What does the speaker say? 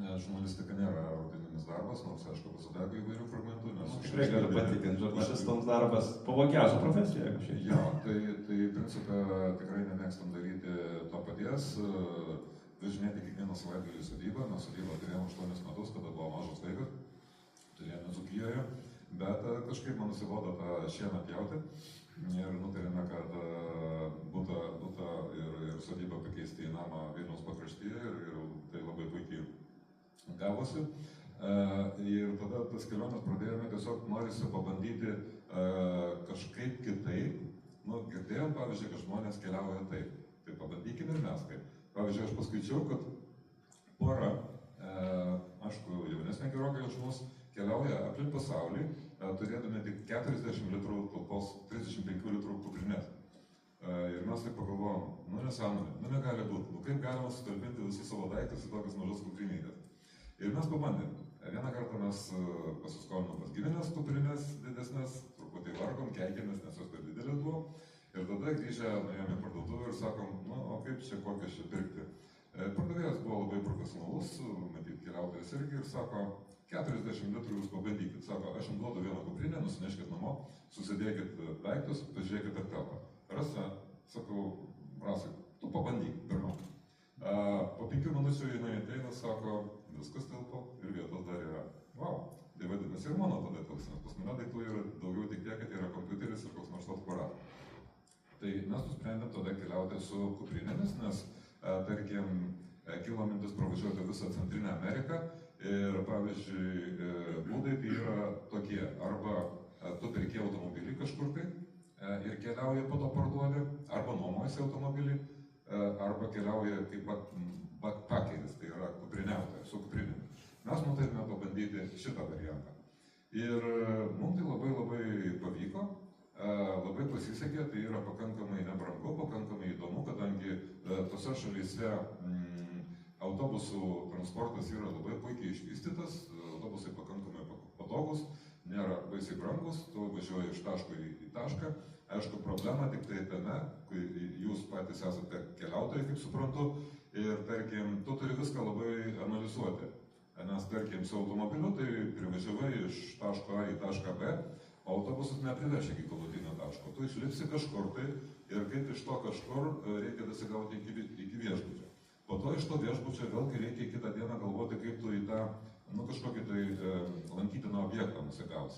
Žurnalistika nėra rutininis darbas, nors aišku visada įvairių fragmentų. Tikrai galiu patikinti, žurnalistams darbas pavojingiausia profesija. Jo, tai principą tikrai nemėgstam daryti to paties. Važinėti kiekvieną savaitgalį į sodybą. Mes sodybą turėjome 8 metus, kada buvo mažas vaikas. Turėjome Dzūkijoje, bet kažkaip man nusibodo tą šieną pjauti. Ir nutarėme, kad butą ir sodybą pakeisti į namą Vilniaus pakraštyje ir tai labai puikiai gavosi. Ir tada tas keliones pradėjome, tiesiog norisi pabandyti kažkaip kitaip. Girdėjom, pavyzdžiui, kad žmonės keliauja taip. Tai pabandykime ir mes taip. Pavyzdžiui, aš paskaičiau, kad pora, aišku, jaunesnė gerokai už mus, keliauja aplink pasaulį, turėdami tik 40 litrų talpos, 35 litrų kuprinės. Ir mes taip pagalvojom, nesąmonė, negali būti, kaip galima sutalpinti visus savo daiktus į tokias mažas kuprinėlės. Ir mes pabandėm. Vieną kartą mes pasiskolinom pas giminės kuprinės didesnės, truputį vargom, keikėmės, nes jos per didelės buvo. Ir tada grįžę nuėjome į parduotuvę ir sakom, o kaip čia kokias čia pirkti. Pardavėjas buvo labai profesionalus, matyt, keliautojas irgi, ir sako, 40 litrų jūs pabandykit. Sako, aš jums duodu vieną kuprinę, nusineškit namo, susidėkit daiktus, pažiūrėkit ar telpa. Rasa, sakau, Rasai, tu pabandyk pirmą. Po 5 minučių jinai ateina, sako, viskas telpa ir vietos dar yra. Vau, tai vadinasi ir mano tada telps, nes pas mane daiktų yra daugiau tik tiek, kad yra kompiuteris ir koks nors fotoaparatas. Tai mes nusprendėm tada keliauti su kuprinėmis, nes, tarkim, kilo mintis pravažiuoti visą Centrinę Ameriką ir, pavyzdžiui, būdai tai yra tokie, arba tu perki automobilį kažkur tai ir keliauja po to parduodi, arba nuomojasi automobilį, arba keliauja kaip backpackeris, tai yra kupriniautojas su kuprinėmis. Mes nutarėme pabandyti šitą variantą. Ir mums tai labai pavyko. Labai pasisekė, tai yra pakankamai nebrangu, pakankamai įdomu, kadangi tose šalyse autobusų transportas yra labai puikiai išvystytas, autobusai pakankamai patogus, nėra baisiai brangus, tu važiuoji iš taško į tašką. Aišku, problema tik tai tame, kai jūs patys esate keliautojai, kaip suprantu, ir, tarkim, tu turi viską labai analizuoti. Nes, tarkim, su automobiliu, tai privažiavai iš taško A į tašką B, o autobusas nepriveš iki galutinio taško. Tu išlipsi kažkur tai ir kaip iš to kažkur reikia dasigauti iki viešbučio. Po to iš to viešbučio vėlgi reikia kitą dieną galvoti, kaip tu į tą kažkokį tai lankytiną objektą nusigausi.